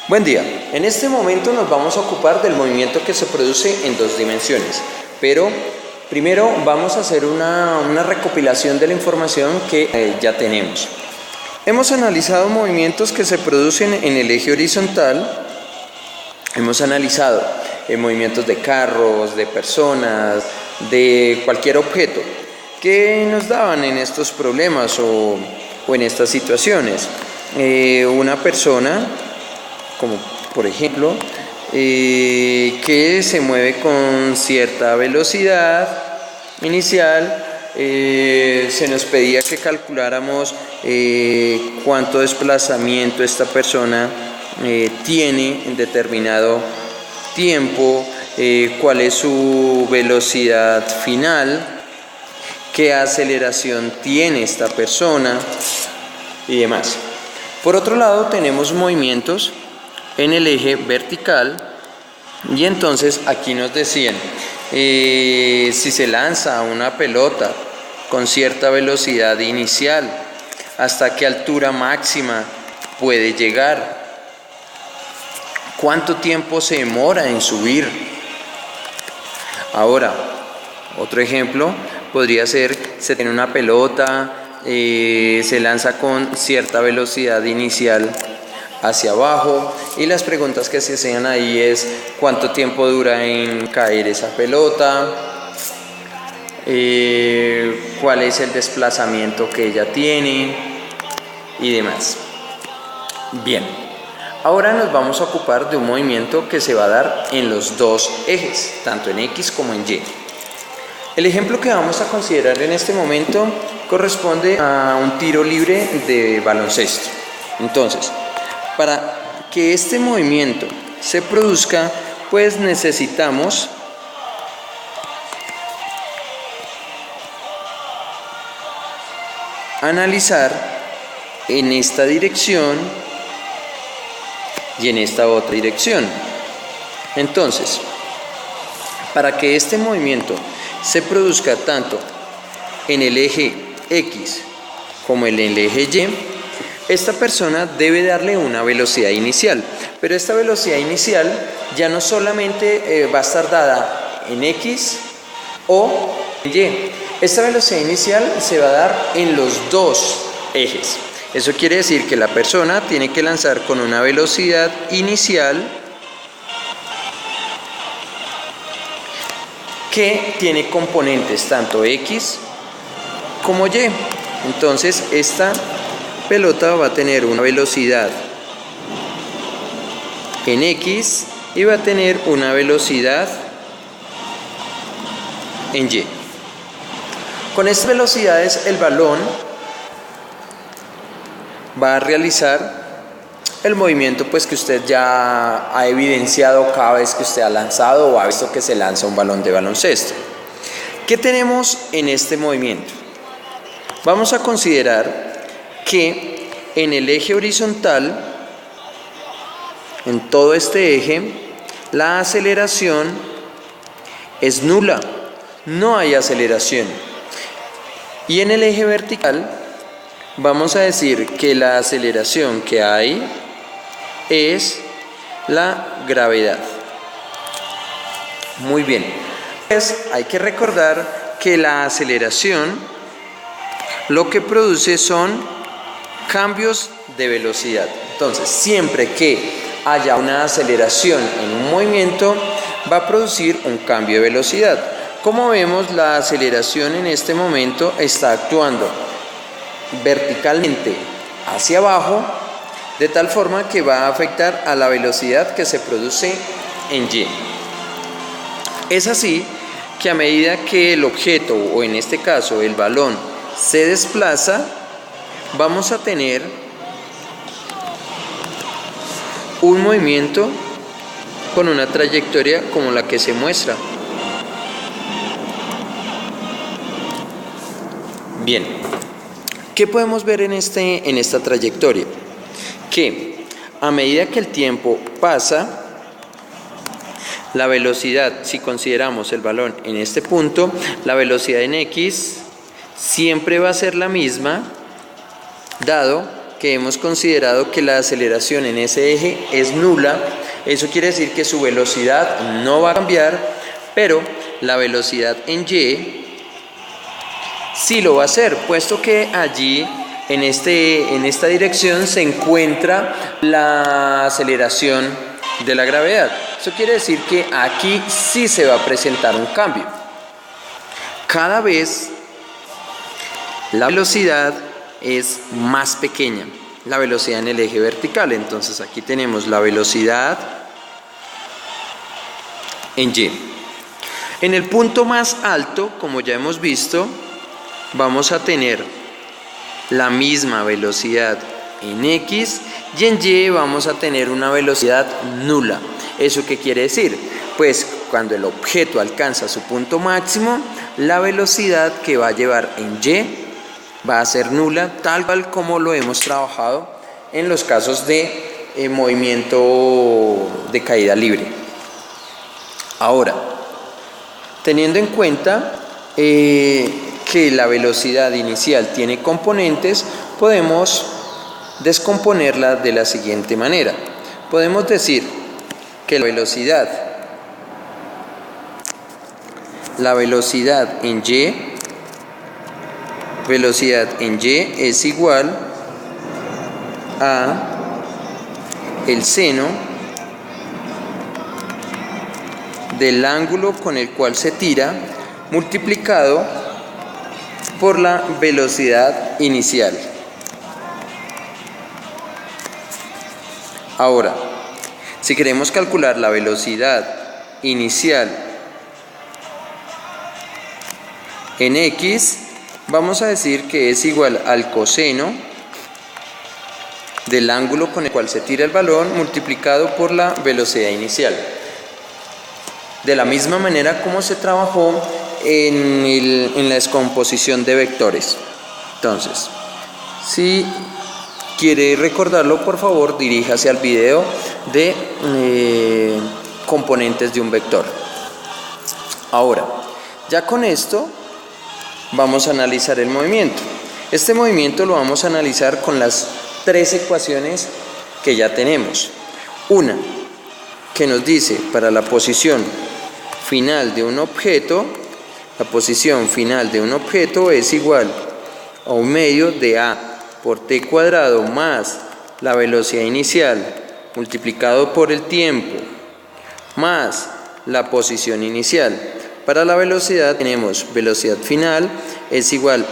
Buen día, en este momento nos vamos a ocupar del movimiento que se produce en dos dimensiones, pero primero vamos a hacer una recopilación de la información que ya tenemos. Hemos analizado movimientos que se producen en el eje horizontal, hemos analizado movimientos de carros, de personas, de cualquier objeto que nos daban en estos problemas o en estas situaciones. Una persona, como por ejemplo, que se mueve con cierta velocidad inicial, se nos pedía que calculáramos cuánto desplazamiento esta persona tiene en determinado tiempo, cuál es su velocidad final, qué aceleración tiene esta persona y demás. Por otro lado, tenemos movimientos en el eje vertical y entonces aquí nos decían si se lanza una pelota con cierta velocidad inicial, hasta qué altura máxima puede llegar, cuánto tiempo se demora en subir. Ahora, otro ejemplo podría ser: se tiene una pelota, se lanza con cierta velocidad inicial hacia abajo y las preguntas que se hacían ahí es cuánto tiempo dura en caer esa pelota, cuál es el desplazamiento que ella tiene y demás. Bien, ahora nos vamos a ocupar de un movimiento que se va a dar en los dos ejes, tanto en X como en Y. El ejemplo que vamos a considerar en este momento corresponde a un tiro libre de baloncesto. Entonces, para que este movimiento se produzca, pues necesitamos analizar en esta dirección y en esta otra dirección. Entonces, para que este movimiento se produzca tanto en el eje X como en el eje Y, esta persona debe darle una velocidad inicial, pero esta velocidad inicial ya no solamente va a estar dada en X o en Y. Esta velocidad inicial se va a dar en los dos ejes. Eso quiere decir que la persona tiene que lanzar con una velocidad inicial que tiene componentes tanto X como Y. Entonces esta pelota va a tener una velocidad en X y va a tener una velocidad en Y. Con estas velocidades el balón va a realizar el movimiento pues que usted ya ha evidenciado cada vez que usted ha lanzado o ha visto que se lanza un balón de baloncesto. ¿Qué tenemos en este movimiento? Vamos a considerar que en el eje horizontal, en todo este eje, la aceleración es nula, no hay aceleración. Y en el eje vertical vamos a decir que la aceleración que hay es la gravedad. Muy bien, pues hay que recordar que la aceleración lo que produce son cambios de velocidad. Entonces, siempre que haya una aceleración en un movimiento, va a producir un cambio de velocidad. Como vemos, la aceleración en este momento está actuando verticalmente hacia abajo, de tal forma que va a afectar a la velocidad que se produce en Y. Es así que a medida que el objeto, o en este caso el balón, se desplaza, vamos a tener un movimiento con una trayectoria como la que se muestra. Bien, ¿qué podemos ver en esta trayectoria? Que a medida que el tiempo pasa, la velocidad, si consideramos el balón en este punto, la velocidad en X siempre va a ser la misma, dado que hemos considerado que la aceleración en ese eje es nula, eso quiere decir que su velocidad no va a cambiar, pero la velocidad en Y sí lo va a hacer, puesto que allí en esta dirección se encuentra la aceleración de la gravedad. Eso quiere decir que aquí sí se va a presentar un cambio. Cada vez la velocidad es más pequeña, la velocidad en el eje vertical. Entonces aquí tenemos la velocidad en Y. En el punto más alto, como ya hemos visto, vamos a tener la misma velocidad en X y en Y vamos a tener una velocidad nula. ¿Eso qué quiere decir? Pues cuando el objeto alcanza su punto máximo, la velocidad que va a llevar en Y va a ser nula, tal cual como lo hemos trabajado en los casos de movimiento de caída libre. Ahora, teniendo en cuenta que la velocidad inicial tiene componentes, podemos descomponerla de la siguiente manera. Podemos decir que la velocidad en Y es igual a el seno del ángulo con el cual se tira multiplicado por la velocidad inicial. Ahora, si queremos calcular la velocidad inicial en X, vamos a decir que es igual al coseno del ángulo con el cual se tira el balón multiplicado por la velocidad inicial. De la misma manera como se trabajó en la descomposición de vectores. Entonces, si quiere recordarlo, por favor, diríjase al video de componentes de un vector. Ahora, ya con esto vamos a analizar el movimiento. Este movimiento lo vamos a analizar con las tres ecuaciones que ya tenemos. Una que nos dice para la posición final de un objeto, la posición final de un objeto es igual a 1/2 de a por t cuadrado más la velocidad inicial multiplicado por el tiempo más la posición inicial. Para la velocidad tenemos velocidad final es igual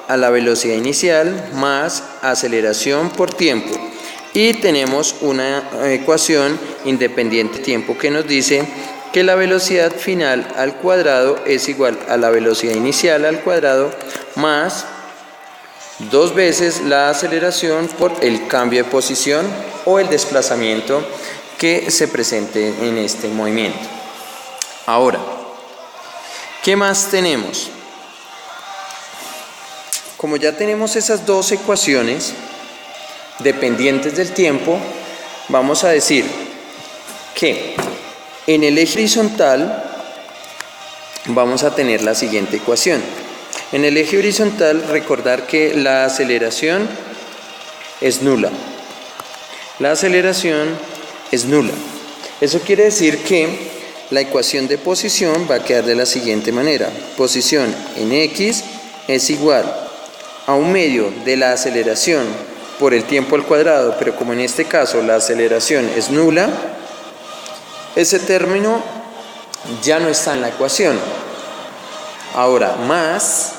a la velocidad inicial más aceleración por tiempo. Y tenemos una ecuación independiente de tiempo que nos dice que la velocidad final al cuadrado es igual a la velocidad inicial al cuadrado más 2 veces la aceleración por el cambio de posición o el desplazamiento que se presente en este movimiento. Ahora, ¿qué más tenemos? Como ya tenemos esas dos ecuaciones dependientes del tiempo, vamos a decir que en el eje horizontal vamos a tener la siguiente ecuación. En el eje horizontal, recordar que la aceleración es nula. La aceleración es nula. Eso quiere decir que la ecuación de posición va a quedar de la siguiente manera. Posición en X es igual a 1/2 de la aceleración por el tiempo al cuadrado, pero como en este caso la aceleración es nula, ese término ya no está en la ecuación. Ahora, más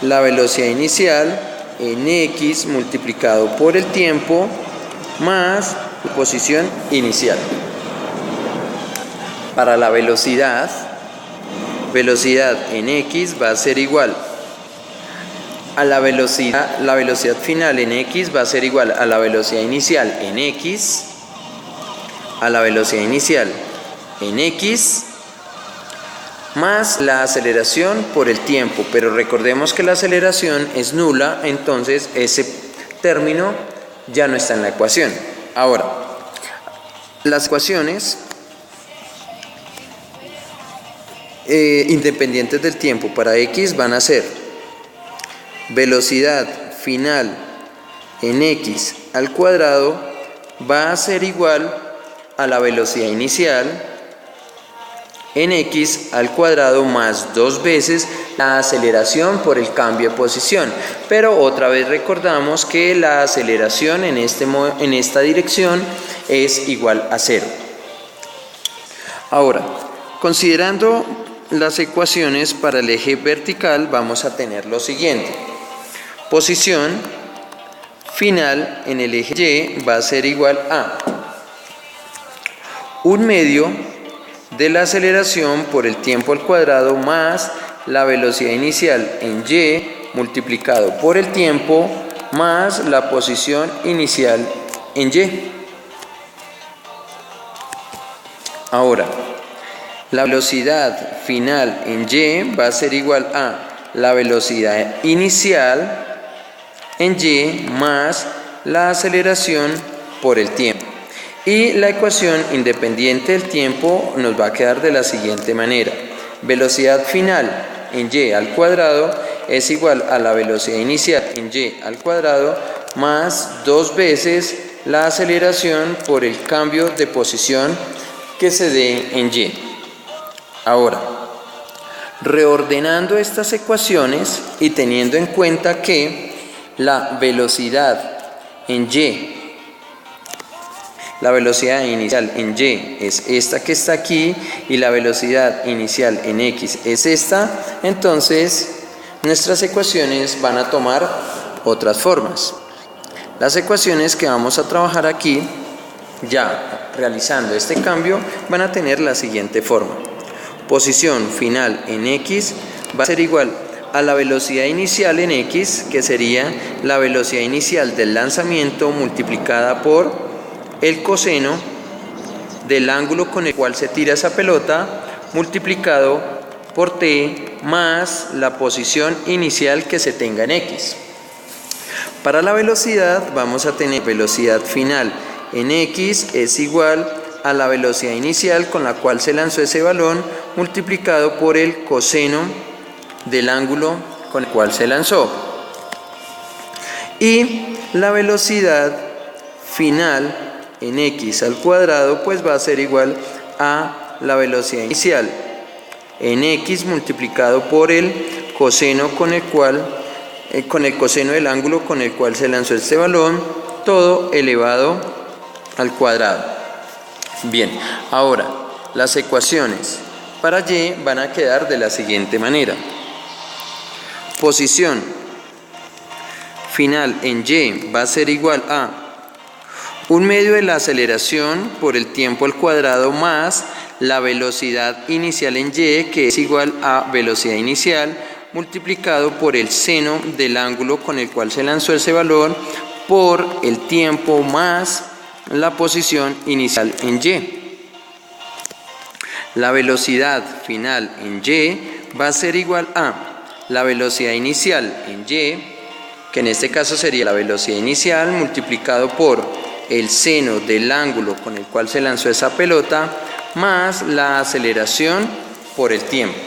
la velocidad inicial en X multiplicado por el tiempo más la posición inicial. Para la velocidad en X va a ser igual a la velocidad final en X va a ser igual a la velocidad inicial en X, a la velocidad inicial en X, más la aceleración por el tiempo, pero recordemos que la aceleración es nula, entonces ese término ya no está en la ecuación. Ahora, las ecuaciones independientes del tiempo para X van a ser velocidad final en x al cuadrado va a ser igual a la velocidad inicial en x al cuadrado más 2 veces la aceleración por el cambio de posición. Pero otra vez recordamos que la aceleración en esta dirección es igual a 0. Ahora, considerando las ecuaciones para el eje vertical, vamos a tener lo siguiente. Posición final en el eje Y va a ser igual a 1/2 de la aceleración por el tiempo al cuadrado más la velocidad inicial en Y multiplicado por el tiempo más la posición inicial en Y. Ahora, la velocidad final en Y va a ser igual a la velocidad inicial en Y más la aceleración por el tiempo. Y la ecuación independiente del tiempo nos va a quedar de la siguiente manera. Velocidad final en Y al cuadrado es igual a la velocidad inicial en Y al cuadrado más 2 veces la aceleración por el cambio de posición que se dé en Y. Ahora, reordenando estas ecuaciones y teniendo en cuenta que la velocidad en Y, la velocidad inicial en Y es esta que está aquí y la velocidad inicial en X es esta, entonces nuestras ecuaciones van a tomar otras formas. Las ecuaciones que vamos a trabajar aquí, ya realizando este cambio, van a tener la siguiente forma. Posición final en X va a ser igual a la velocidad inicial en X, que sería la velocidad inicial del lanzamiento multiplicada por el coseno del ángulo con el cual se tira esa pelota multiplicado por t más la posición inicial que se tenga en X. Para la velocidad vamos a tener velocidad final en X es igual a la velocidad inicial con la cual se lanzó ese balón multiplicado por el coseno del ángulo con el cual se lanzó. Y la velocidad final en X al cuadrado pues va a ser igual a la velocidad inicial en X multiplicado por el coseno con el coseno del ángulo con el cual se lanzó este balón, todo elevado al cuadrado. Bien, ahora las ecuaciones para Y van a quedar de la siguiente manera. Posición final en Y va a ser igual a 1/2 de la aceleración por el tiempo al cuadrado más la velocidad inicial en Y, que es igual a velocidad inicial multiplicado por el seno del ángulo con el cual se lanzó ese balón por el tiempo más la posición inicial en Y. La velocidad final en Y va a ser igual a la velocidad inicial en Y, que en este caso sería la velocidad inicial multiplicado por el seno del ángulo con el cual se lanzó esa pelota más la aceleración por el tiempo.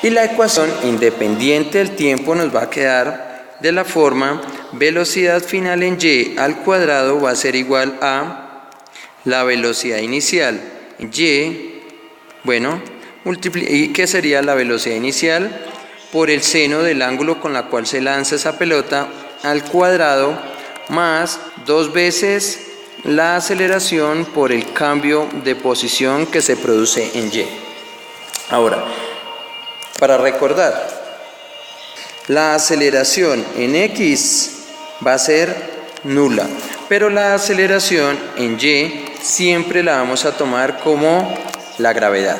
Y la ecuación independiente del tiempo nos va a quedar de la forma velocidad final en Y al cuadrado va a ser igual a la velocidad inicial en Y, bueno, ¿y qué sería la velocidad inicial? Por el seno del ángulo con la cual se lanza esa pelota al cuadrado más 2 veces la aceleración por el cambio de posición que se produce en Y. Ahora, para recordar, la aceleración en X va a ser nula, pero la aceleración en Y siempre la vamos a tomar como la gravedad.